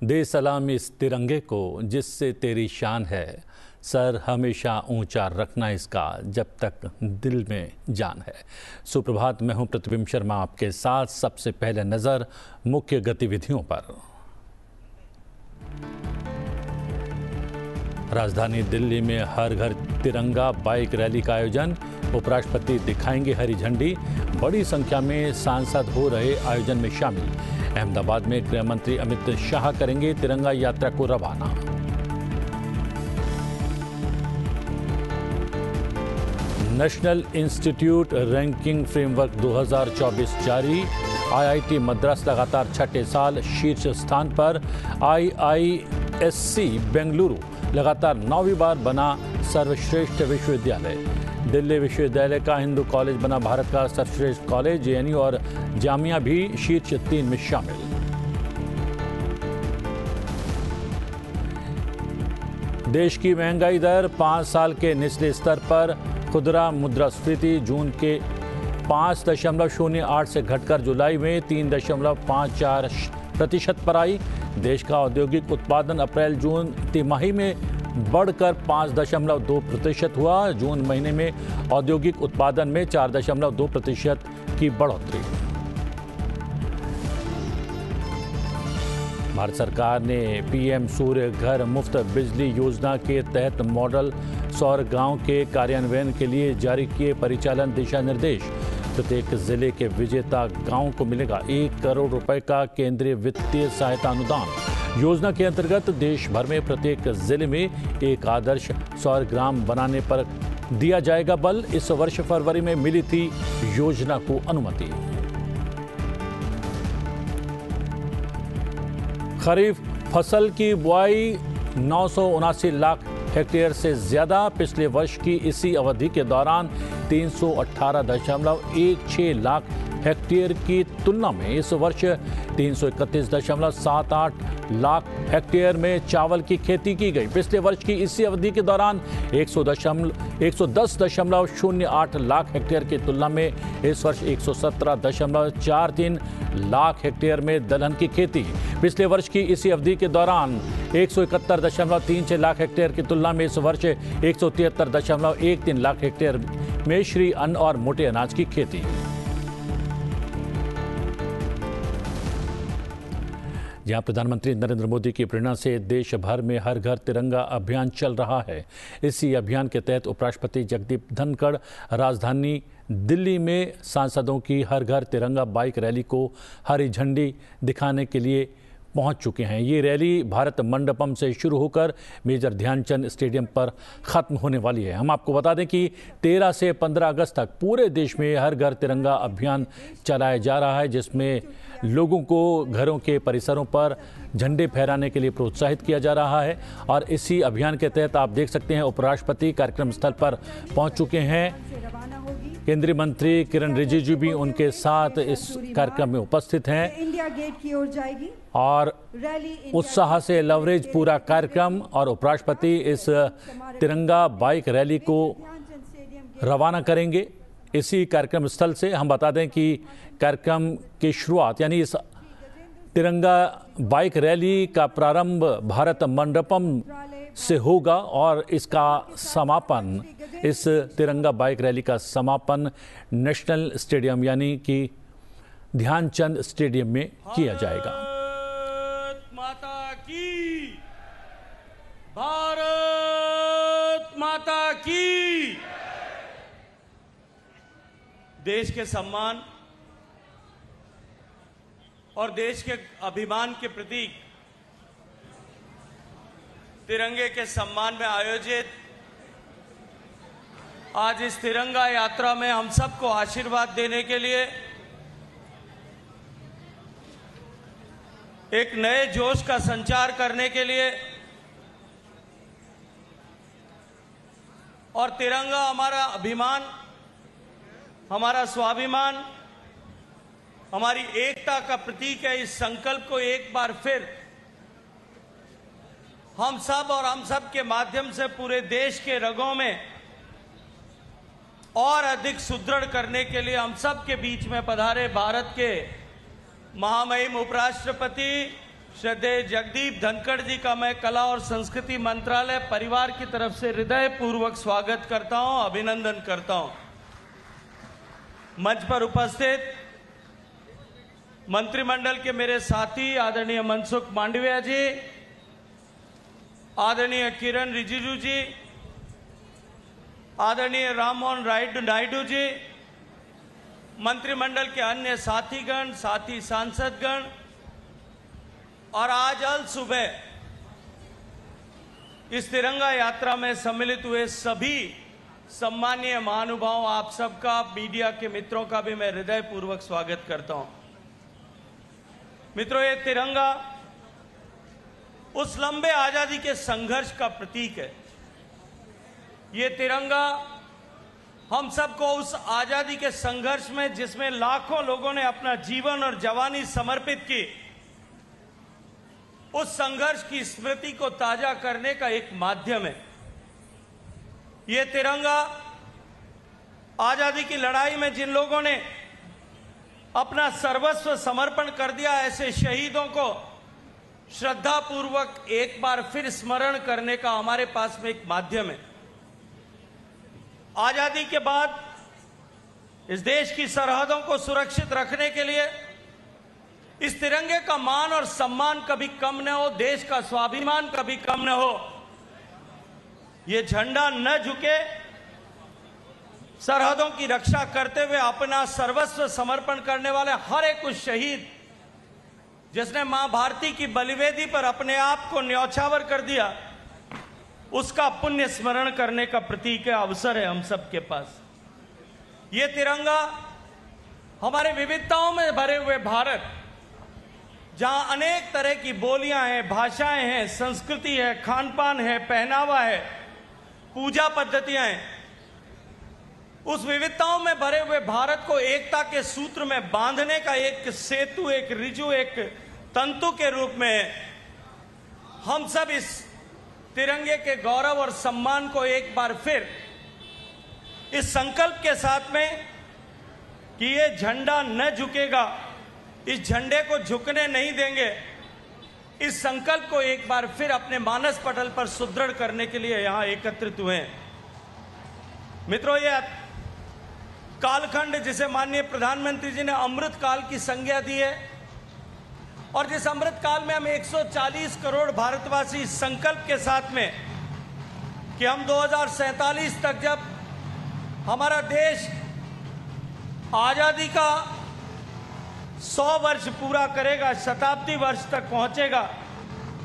दे सलाम इस तिरंगे को जिससे तेरी शान है, सर हमेशा ऊंचा रखना इसका जब तक दिल में जान है। सुप्रभात, मैं हूं प्रतिबिंब शर्मा आपके साथ। सबसे पहले नजर मुख्य गतिविधियों पर। राजधानी दिल्ली में हर घर तिरंगा बाइक रैली का आयोजन, उपराष्ट्रपति दिखाएंगे हरी झंडी। बड़ी संख्या में सांसद हो रहे आयोजन में शामिल। अहमदाबाद में गृह मंत्री अमित शाह करेंगे तिरंगा यात्रा को रवाना। नेशनल इंस्टीट्यूट रैंकिंग फ्रेमवर्क 2024 जारी। आईआईटी मद्रास लगातार छठे साल शीर्ष स्थान पर। आईआईएससी बेंगलुरु लगातार 9वीं बार बना सर्वश्रेष्ठ विश्वविद्यालय। दिल्ली विश्वविद्यालय का हिंदू कॉलेज बना भारत का सर्वश्रेष्ठ कॉलेज। जेएनयू और जामिया भी शीर्ष 3 में शामिल। देश की महंगाई दर 5 साल के निचले स्तर पर। खुदरा मुद्रास्फीति जून के 5.08 से घटकर जुलाई में 3.54% पर आई। देश का औद्योगिक उत्पादन अप्रैल जून तिमाही में बढ़कर 5.2% हुआ। जून महीने में औद्योगिक उत्पादन में 4.2% की बढ़ोतरी। भारत सरकार ने पीएम सूर्य घर मुफ्त बिजली योजना के तहत मॉडल सौर गांव के कार्यान्वयन के लिए जारी किए परिचालन दिशा निर्देश। प्रत्येक जिले के विजेता गांव को मिलेगा 1 करोड़ रुपए का केंद्रीय वित्तीय सहायता अनुदान। योजना के अंतर्गत देश भर में प्रत्येक जिले में एक आदर्श सौर ग्राम बनाने पर दिया जाएगा बल। इस वर्ष फरवरी में मिली थी योजना को अनुमति। खरीफ फसल की बुआई 979 लाख हेक्टेयर से ज्यादा। पिछले वर्ष की इसी अवधि के दौरान 318.16 लाख हेक्टेयर की तुलना में इस वर्ष 331.78 लाख हेक्टेयर में चावल की खेती की गई। पिछले वर्ष की इसी अवधि के दौरान 110.08 लाख हेक्टेयर की तुलना में इस वर्ष 117.43 लाख हेक्टेयर में दलहन की खेती। पिछले वर्ष की इसी अवधि के दौरान 171.36 लाख हेक्टेयर की तुलना में इस वर्ष 173.13 लाख हेक्टेयर में श्री अन्न और मोटे अनाज की खेती। जहां प्रधानमंत्री नरेंद्र मोदी की प्रेरणा से देश भर में हर घर तिरंगा अभियान चल रहा है। इसी अभियान के तहत उपराष्ट्रपति जगदीप धनखड़ राजधानी दिल्ली में सांसदों की हर घर तिरंगा बाइक रैली को हरी झंडी दिखाने के लिए पहुंच चुके हैं। ये रैली भारत मंडपम से शुरू होकर मेजर ध्यानचंद स्टेडियम पर खत्म होने वाली है। हम आपको बता दें कि 13 से 15 अगस्त तक पूरे देश में हर घर तिरंगा अभियान चलाया जा रहा है, जिसमें लोगों को घरों के परिसरों पर झंडे फहराने के लिए प्रोत्साहित किया जा रहा है। और इसी अभियान के तहत आप देख सकते हैं उपराष्ट्रपति कार्यक्रम स्थल पर पहुंच चुके हैं। केंद्रीय मंत्री किरण रिजिजू भी उनके साथ इस कार्यक्रम में उपस्थित हैं। इंडिया गेट की ओर जाएगी और उत्साह से लवरेज पूरा कार्यक्रम। और उपराष्ट्रपति इस तिरंगा बाइक रैली को रवाना करेंगे इसी कार्यक्रम स्थल से। हम बता दें कि कार्यक्रम की शुरुआत यानी इस तिरंगा बाइक रैली का प्रारंभ भारत मंडपम से होगा और इसका समापन, इस तिरंगा बाइक रैली का समापन नेशनल स्टेडियम यानी कि ध्यानचंद स्टेडियम में किया जाएगा। भारत माता की, भारत माता की। देश के सम्मान और देश के अभिमान के प्रतीक तिरंगे के सम्मान में आयोजित आज इस तिरंगा यात्रा में हम सबको आशीर्वाद देने के लिए, एक नए जोश का संचार करने के लिए और तिरंगा हमारा अभिमान, हमारा स्वाभिमान, हमारी एकता का प्रतीक है। इस संकल्प को एक बार फिर हम सब और हम सब के माध्यम से पूरे देश के रगों में और अधिक सुदृढ़ करने के लिए हम सब के बीच में पधारे भारत के महामहिम उपराष्ट्रपति श्रद्धेय जगदीप धनखड़ जी का मैं कला और संस्कृति मंत्रालय परिवार की तरफ से हृदय पूर्वक स्वागत करता हूं, अभिनंदन करता हूं। मंच पर उपस्थित मंत्रिमंडल के मेरे साथी आदरणीय मनसुख मांडविया जी, आदरणीय किरण रिजिजू जी, आदरणीय राममोहन नायडू जी, मंत्रिमंडल के अन्य साथीगण, साथी सांसदगण और आज अल सुबह इस तिरंगा यात्रा में सम्मिलित हुए सभी सम्मानीय महानुभावों, आप सबका, मीडिया के मित्रों का भी मैं हृदय पूर्वक स्वागत करता हूं। मित्रों, ये तिरंगा उस लंबे आजादी के संघर्ष का प्रतीक है। ये तिरंगा हम सबको उस आजादी के संघर्ष में, जिसमें लाखों लोगों ने अपना जीवन और जवानी समर्पित की, उस संघर्ष की स्मृति को ताजा करने का एक माध्यम है। ये तिरंगा आजादी की लड़ाई में जिन लोगों ने अपना सर्वस्व समर्पण कर दिया, ऐसे शहीदों को श्रद्धापूर्वक एक बार फिर स्मरण करने का हमारे पास में एक माध्यम है। आजादी के बाद इस देश की सरहदों को सुरक्षित रखने के लिए इस तिरंगे का मान और सम्मान कभी कम न हो, देश का स्वाभिमान कभी कम न हो, ये झंडा न झुके, सरहदों की रक्षा करते हुए अपना सर्वस्व समर्पण करने वाले हर एक उस शहीद जिसने मां भारती की बलिवेदी पर अपने आप को न्यौछावर कर दिया, उसका पुण्य स्मरण करने का प्रतीक है, अवसर है हम सबके पास। ये तिरंगा हमारे विविधताओं में भरे हुए भारत, जहां अनेक तरह की बोलियां हैं, भाषाएं हैं, संस्कृति है, खान-पान है, पहनावा है, पूजा पद्धतियां हैं, उस विविधताओं में भरे हुए भारत को एकता के सूत्र में बांधने का एक सेतु, एक रिजु, एक तंतु के रूप में हम सब इस तिरंगे के गौरव और सम्मान को एक बार फिर इस संकल्प के साथ में कि ये झंडा न झुकेगा, इस झंडे को झुकने नहीं देंगे, इस संकल्प को एक बार फिर अपने मानस पटल पर सुदृढ़ करने के लिए यहां एकत्रित हुए हैं। मित्रों, ये कालखंड जिसे माननीय प्रधानमंत्री जी ने अमृत काल की संज्ञा दी है, और जिस अमृत काल में हम 140 करोड़ भारतवासी इस संकल्प के साथ में कि हम 2047 तक, जब हमारा देश आजादी का 100 वर्ष पूरा करेगा, शताब्दी वर्ष तक पहुंचेगा,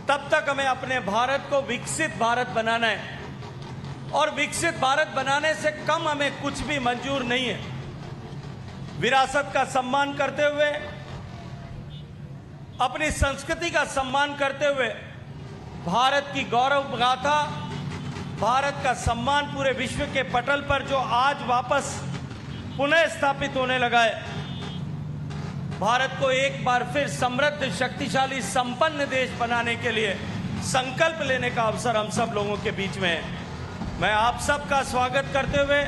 तब तक हमें अपने भारत को विकसित भारत बनाना है, और विकसित भारत बनाने से कम हमें कुछ भी मंजूर नहीं है। विरासत का सम्मान करते हुए, अपनी संस्कृति का सम्मान करते हुए, भारत की गौरव गाथा, भारत का सम्मान पूरे विश्व के पटल पर जो आज वापस पुनः स्थापित होने लगा है, भारत को एक बार फिर समृद्ध, शक्तिशाली, संपन्न देश बनाने के लिए संकल्प लेने का अवसर हम सब लोगों के बीच में है। मैं आप सबका स्वागत करते हुए,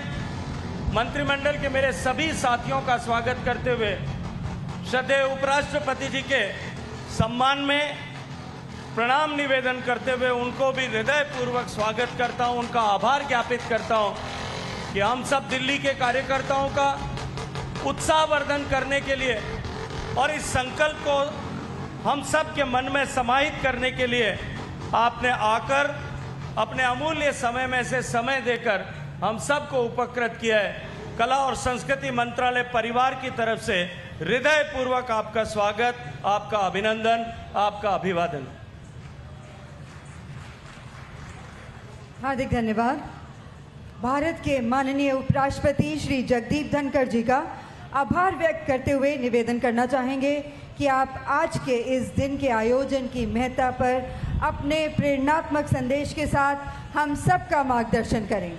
मंत्रिमंडल के मेरे सभी साथियों का स्वागत करते हुए, श्रद्धेय उपराष्ट्रपति जी के सम्मान में प्रणाम निवेदन करते हुए उनको भी हृदय पूर्वक स्वागत करता हूं, उनका आभार ज्ञापित करता हूं कि हम सब दिल्ली के कार्यकर्ताओं का उत्साहवर्धन करने के लिए और इस संकल्प को हम सब के मन में समाहित करने के लिए आपने आकर अपने अमूल्य समय में से समय देकर हम सबको उपकृत किया है। कला और संस्कृति मंत्रालय परिवार की तरफ से हृदय पूर्वक आपका स्वागत, आपका अभिनंदन, आपका अभिवादन। हार्दिक धन्यवाद। भारत के माननीय उपराष्ट्रपति श्री जगदीप धनखड़ जी का आभार व्यक्त करते हुए निवेदन करना चाहेंगे कि आप आज के इस दिन के आयोजन की महत्ता पर अपने प्रेरणात्मक संदेश के साथ हम सबका मार्गदर्शन करें।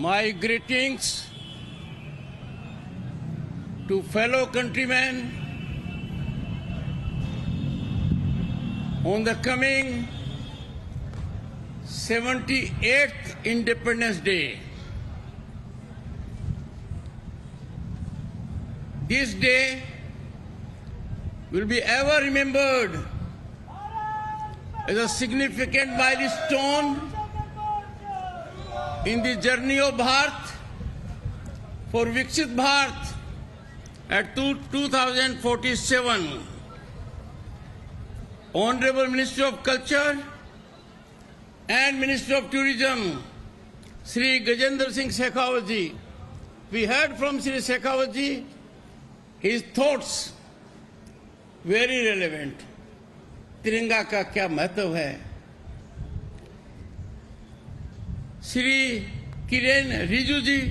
my greetings to fellow countrymen on the coming 78th Independence Day. This day will be ever remembered as a significant milestone in the journey of Bharat for Viksit Bharat at 2047. Honorable Minister of Culture and Minister of Tourism, Sri Gajendra Singh Shekhawat ji. We heard from Sri Shekhawat ji his thoughts, very relevant. तिरंगा का क्या महत्व है? Shri Kiren Rijiju ji,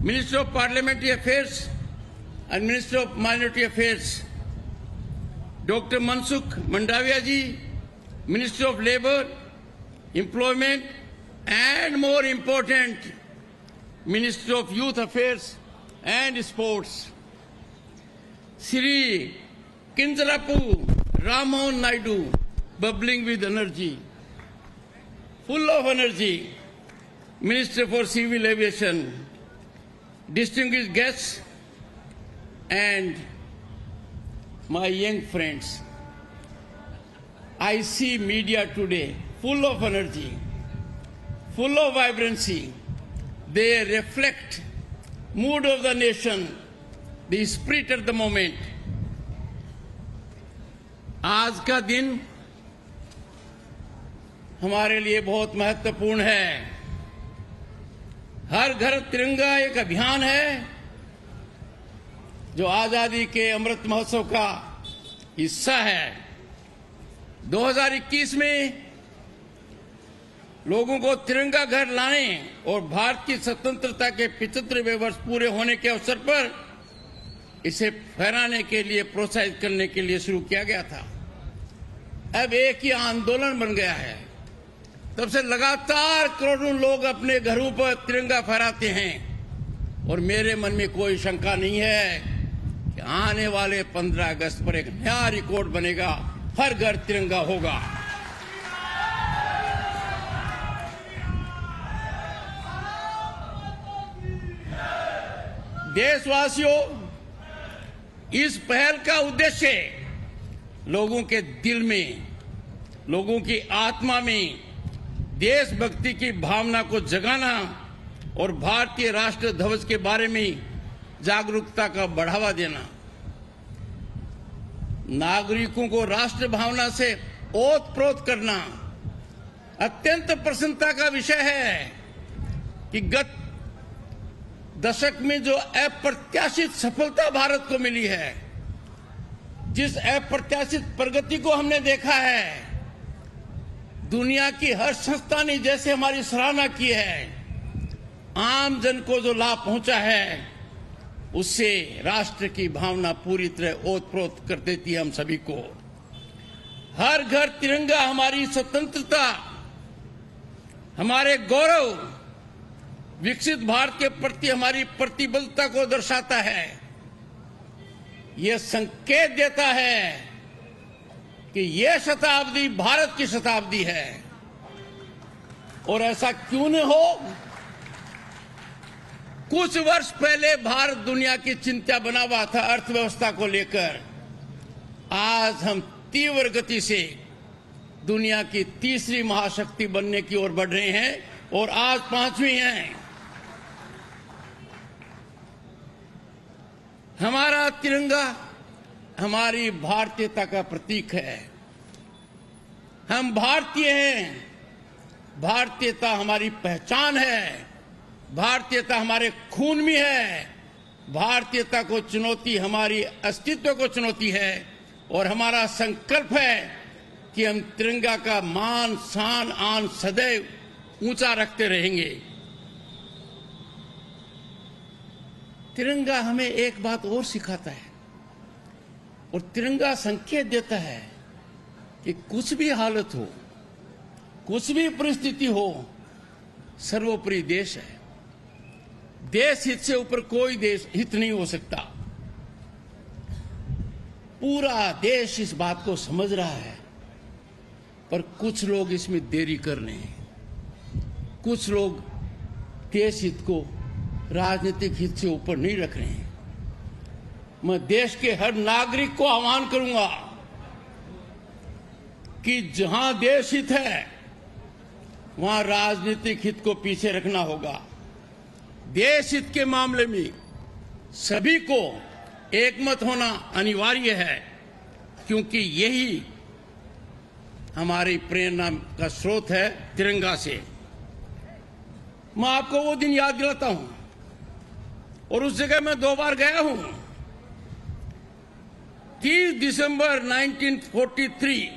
minister of parliamentary affairs and minister of minority affairs, doctor Mansukh Mandaviya ji, minister of labour, employment and more important minister of youth affairs and sports, Shri Kinjarapu Rammohan Naidu, bubbling with energy, full of energy, Minister for Civil Aviation, distinguished guests, and my young friends. I see media today full of energy, full of vibrancy. They reflect mood of the nation, the spirit at the moment. आज का दिन हमारे लिए बहुत महत्वपूर्ण है। हर घर तिरंगा एक अभियान है जो आजादी के अमृत महोत्सव का हिस्सा है। 2021 में लोगों को तिरंगा घर लाने और भारत की स्वतंत्रता के 75वें वर्ष पूरे होने के अवसर पर इसे फहराने के लिए, प्रोत्साहित करने के लिए शुरू किया गया था। अब एक ही आंदोलन बन गया है। तब से लगातार करोड़ों लोग अपने घरों पर तिरंगा फहराते हैं और मेरे मन में कोई शंका नहीं है कि आने वाले 15 अगस्त पर एक नया रिकॉर्ड बनेगा, हर घर तिरंगा होगा। देशवासियों, इस पहल का उद्देश्य लोगों के दिल में, लोगों की आत्मा में देशभक्ति की भावना को जगाना और भारतीय राष्ट्र ध्वज के बारे में जागरूकता का बढ़ावा देना। नागरिकों को राष्ट्र भावना से ओत-प्रोत करना अत्यंत प्रसन्नता का विषय है कि गत दशक में जो अप्रत्याशित सफलता भारत को मिली है, जिस अप्रत्याशित प्रगति को हमने देखा है, दुनिया की हर संस्था ने जैसे हमारी सराहना की है, आम जन को जो लाभ पहुंचा है, उससे राष्ट्र की भावना पूरी तरह ओत-प्रोत कर देती है हम सभी को। हर घर तिरंगा हमारी स्वतंत्रता, हमारे गौरव, विकसित भारत के प्रति हमारी प्रतिबद्धता को दर्शाता है। यह संकेत देता है कि यह शताब्दी भारत की शताब्दी है। और ऐसा क्यों न हो, कुछ वर्ष पहले भारत दुनिया की चिंता बना हुआ था अर्थव्यवस्था को लेकर। आज हम तीव्र गति से दुनिया की तीसरी महाशक्ति बनने की ओर बढ़ रहे हैं और आज 5वीं हैं। हमारा तिरंगा हमारी भारतीयता का प्रतीक है। हम भारतीय हैं, भारतीयता हमारी पहचान है, भारतीयता हमारे खून में है। भारतीयता को चुनौती हमारी अस्तित्व को चुनौती है और हमारा संकल्प है कि हम तिरंगा का मान, शान, आन सदैव ऊंचा रखते रहेंगे। तिरंगा हमें एक बात और सिखाता है और तिरंगा संकेत देता है कि कुछ भी हालत हो, कुछ भी परिस्थिति हो, सर्वोपरि देश है। देश हित से ऊपर कोई देश हित नहीं हो सकता। पूरा देश इस बात को समझ रहा है, पर कुछ लोग इसमें देरी कर रहे हैं। कुछ लोग देश हित को राजनीतिक हित से ऊपर नहीं रख रहे हैं। मैं देश के हर नागरिक को आह्वान करूंगा कि जहां देश हित है वहां राजनीतिक हित को पीछे रखना होगा। देश हित के मामले में सभी को एकमत होना अनिवार्य है, क्योंकि यही हमारी प्रेरणा का स्रोत है तिरंगा से। मैं आपको वो दिन याद दिलाता हूं, और उस जगह मैं 2 बार गया हूं। 30 दिसंबर 1943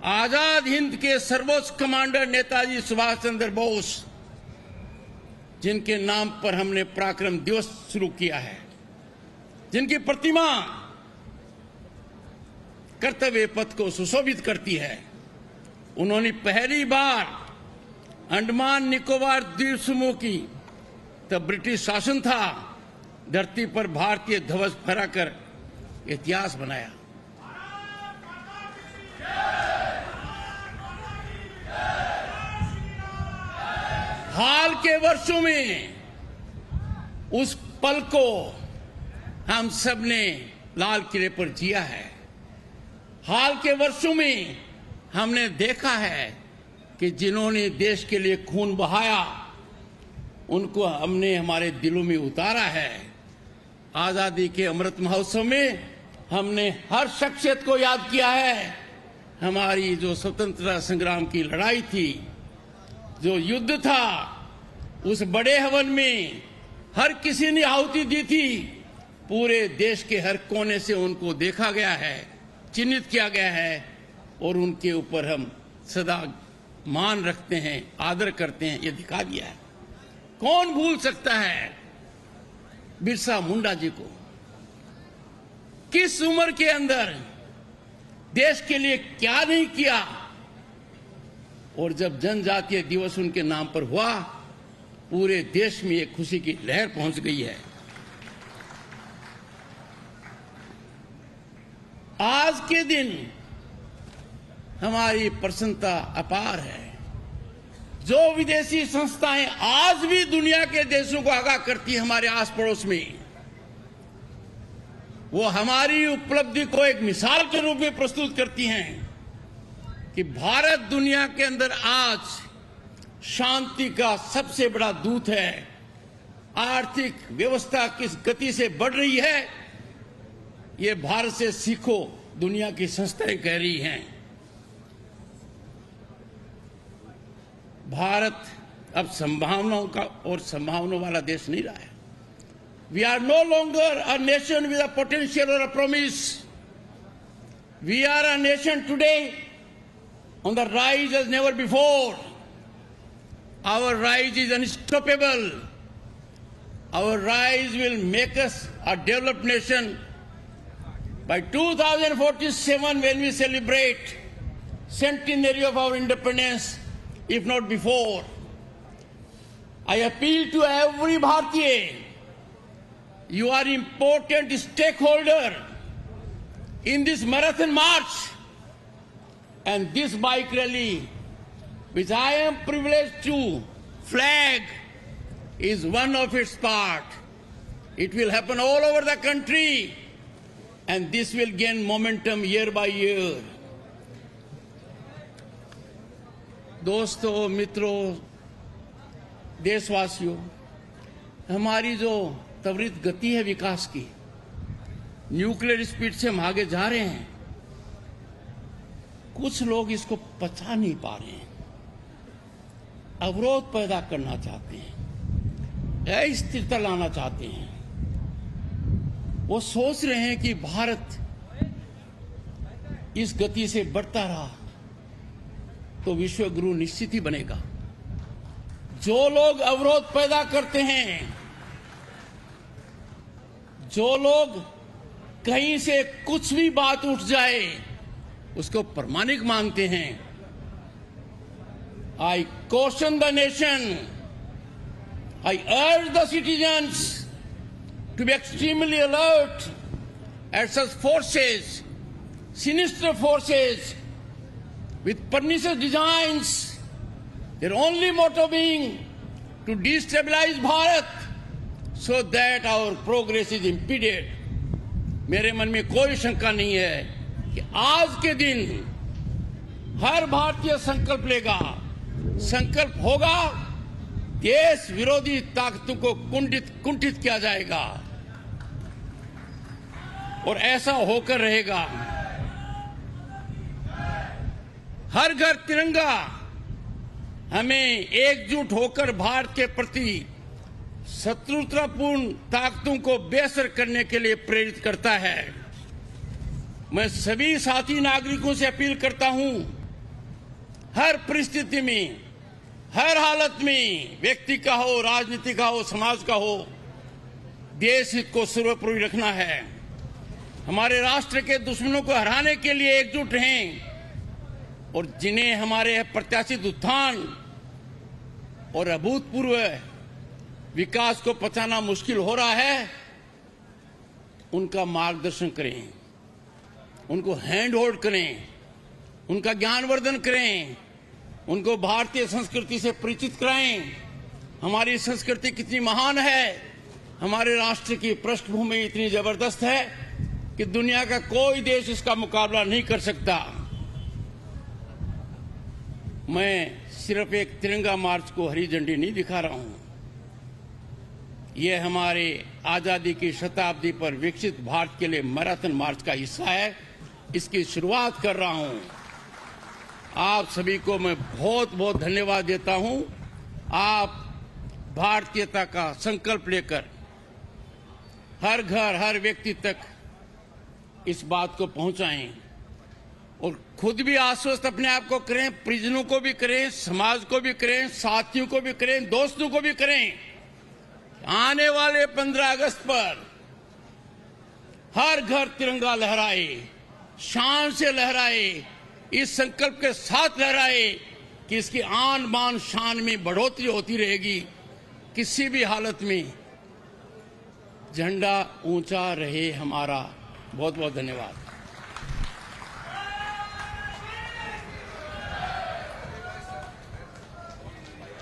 आजाद हिंद के सर्वोच्च कमांडर नेताजी सुभाष चंद्र बोस, जिनके नाम पर हमने पराक्रम दिवस शुरू किया है, जिनकी प्रतिमा कर्तव्य पथ को सुशोभित करती है, उन्होंने पहली बार अंडमान निकोबार द्वीप समूह की, तब ब्रिटिश शासन था, धरती पर भारतीय ध्वज फहराकर इतिहास बनाया। हाल के वर्षों में उस पल को हम सब ने लाल किले पर जिया है। हाल के वर्षों में हमने देखा है कि जिन्होंने देश के लिए खून बहाया उनको हमने हमारे दिलों में उतारा है। आजादी के अमृत महोत्सव में हमने हर शख्सियत को याद किया है। हमारी जो स्वतंत्रता संग्राम की लड़ाई थी, जो युद्ध था, उस बड़े हवन में हर किसी ने आहुति दी थी। पूरे देश के हर कोने से उनको देखा गया है, चिन्हित किया गया है, और उनके ऊपर हम सदा मान रखते हैं, आदर करते हैं। ये दिखा दिया है। कौन भूल सकता है बिरसा मुंडा जी को? किस उम्र के अंदर देश के लिए क्या नहीं किया। और जब जनजातीय दिवस उनके नाम पर हुआ, पूरे देश में एक खुशी की लहर पहुंच गई है। आज के दिन हमारी प्रसन्नता अपार है। जो विदेशी संस्थाएं आज भी दुनिया के देशों को आगाह करती हैं हमारे आस पड़ोस में, वो हमारी उपलब्धि को एक मिसाल के रूप में प्रस्तुत करती हैं कि भारत दुनिया के अंदर आज शांति का सबसे बड़ा दूत है। आर्थिक व्यवस्था किस गति से बढ़ रही है, ये भारत से सीखो, दुनिया की संस्थाएं कह रही हैं। भारत अब संभावनाओं का और संभावनाओं वाला देश नहीं रहा है। We are no longer a nation with a potential or a promise. We are a nation today on the rise as never before. Our rise is unstoppable. Our rise will make us a developed nation. By 2047, when we celebrate centenary of our independence, if not before, I appeal to every Bharatiya. You are important stakeholder in this marathon march, and this bike rally, which I am privileged to flag, is one of its part. It will happen all over the country, and this will gain momentum year by year. दोस्तों, मित्रों, देशवासियों, हमारी जो त्वरित गति है विकास की, nuclear speed से हम आगे जा रहे हैं, कुछ लोग इसको पचा नहीं पा रहे हैं, अवरोध पैदा करना चाहते हैं, अस्थिरता लाना चाहते हैं। वो सोच रहे हैं कि भारत इस गति से बढ़ता रहा तो विश्व गुरु निश्चित ही बनेगा। जो लोग अवरोध पैदा करते हैं, जो लोग कहीं से कुछ भी बात उठ जाए उसको प्रामाणिक मानते हैं, I question the nation I urge the citizens to be extremely alert at such forces, sinister forces with pernicious designs, their only motto being to destabilize Bharat so that our progress is impeded. मेरे मन में कोई शंका नहीं है कि आज के दिन हर भारतीय संकल्प लेगा, संकल्प होगा, देश विरोधी ताकतों को कुंठित किया जाएगा और ऐसा होकर रहेगा। हर घर तिरंगा हमें एकजुट होकर भारत के प्रति शत्रुतापूर्ण ताकतों को बेअसर करने के लिए प्रेरित करता है। मैं सभी साथी नागरिकों से अपील करता हूं, हर परिस्थिति में, हर हालत में, व्यक्ति का हो, राजनीति का हो, समाज का हो, देश हित को सर्वोपरि रखना है। हमारे राष्ट्र के दुश्मनों को हराने के लिए एकजुट रहें और जिन्हें हमारे प्रत्याशित उत्थान और अभूतपूर्व विकास को पचाना मुश्किल हो रहा है, उनका मार्गदर्शन करें, उनको हैंड होल्ड करें, उनका ज्ञानवर्धन करें, उनको भारतीय संस्कृति से परिचित कराएं। हमारी संस्कृति कितनी महान है, हमारे राष्ट्र की पृष्ठभूमि इतनी जबरदस्त है कि दुनिया का कोई देश इसका मुकाबला नहीं कर सकता। मैं सिर्फ एक तिरंगा मार्च को हरी झंडी नहीं दिखा रहा हूं, यह हमारे आजादी की शताब्दी पर विकसित भारत के लिए मैराथन मार्च का हिस्सा है। इसकी शुरुआत कर रहा हूं। आप सभी को मैं बहुत बहुत धन्यवाद देता हूं। आप भारतीयता का संकल्प लेकर हर घर, हर व्यक्ति तक इस बात को पहुंचाएं और खुद भी आश्वस्त अपने आप को करें, परिजनों को भी करें, समाज को भी करें, साथियों को भी करें, दोस्तों को भी करें। आने वाले 15 अगस्त पर हर घर तिरंगा लहराए, शान से लहराए, इस संकल्प के साथ लहराए कि इसकी आन बान शान में बढ़ोतरी होती रहेगी। किसी भी हालत में झंडा ऊंचा रहे हमारा। बहुत बहुत धन्यवाद।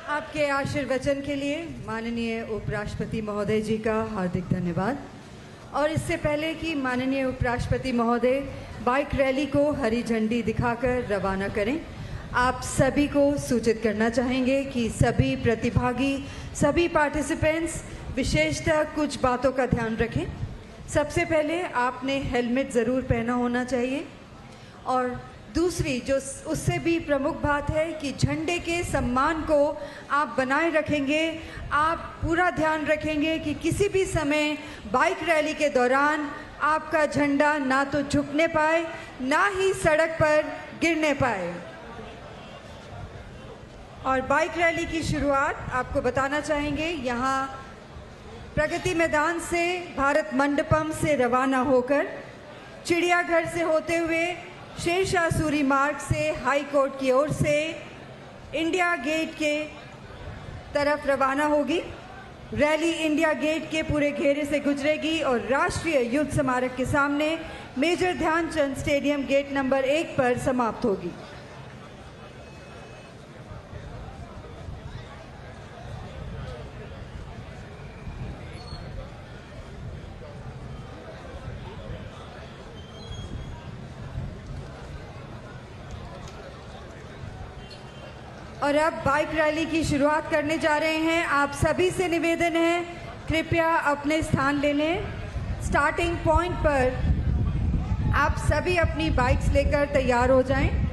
आपके आशीर्वचन के लिए माननीय उपराष्ट्रपति महोदय जी का हार्दिक धन्यवाद। और इससे पहले कि माननीय उपराष्ट्रपति महोदय बाइक रैली को हरी झंडी दिखाकर रवाना करें, आप सभी को सूचित करना चाहेंगे कि सभी प्रतिभागी, सभी पार्टिसिपेंट्स विशेषतः कुछ बातों का ध्यान रखें। सबसे पहले आपने हेलमेट ज़रूर पहना होना चाहिए और दूसरी जो उससे भी प्रमुख बात है कि झंडे के सम्मान को आप बनाए रखेंगे। आप पूरा ध्यान रखेंगे कि किसी भी समय बाइक रैली के दौरान आपका झंडा ना तो झुकने पाए, ना ही सड़क पर गिरने पाए। और बाइक रैली की शुरुआत आपको बताना चाहेंगे, यहाँ प्रगति मैदान से भारत मंडपम से रवाना होकर चिड़ियाघर से होते हुए शेरशाह सूरी मार्ग से हाई कोर्ट की ओर से इंडिया गेट के तरफ रवाना होगी। रैली इंडिया गेट के पूरे घेरे से गुजरेगी और राष्ट्रीय युद्ध स्मारक के सामने major Dhyan Chand stadium gate number 1 पर समाप्त होगी। और अब बाइक रैली की शुरुआत करने जा रहे हैं। आप सभी से निवेदन है, कृपया अपने स्थान ले लें। स्टार्टिंग पॉइंट पर आप सभी अपनी बाइक्स लेकर तैयार हो जाएं।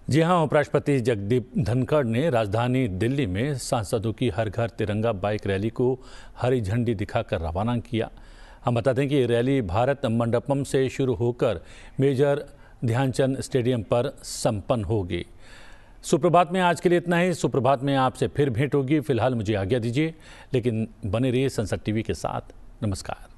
जी हां, उपराष्ट्रपति जगदीप धनखड़ ने राजधानी दिल्ली में सांसदों की हर घर तिरंगा बाइक रैली को हरी झंडी दिखाकर रवाना किया। हम बता दें कि ये रैली भारत मंडपम से शुरू होकर मेजर ध्यानचंद स्टेडियम पर संपन्न होगी। सुप्रभात में आज के लिए इतना ही। सुप्रभात में आपसे फिर भेंट होगी। फिलहाल मुझे आज्ञा दीजिए, लेकिन बने रहिए संसद टीवी के साथ। नमस्कार।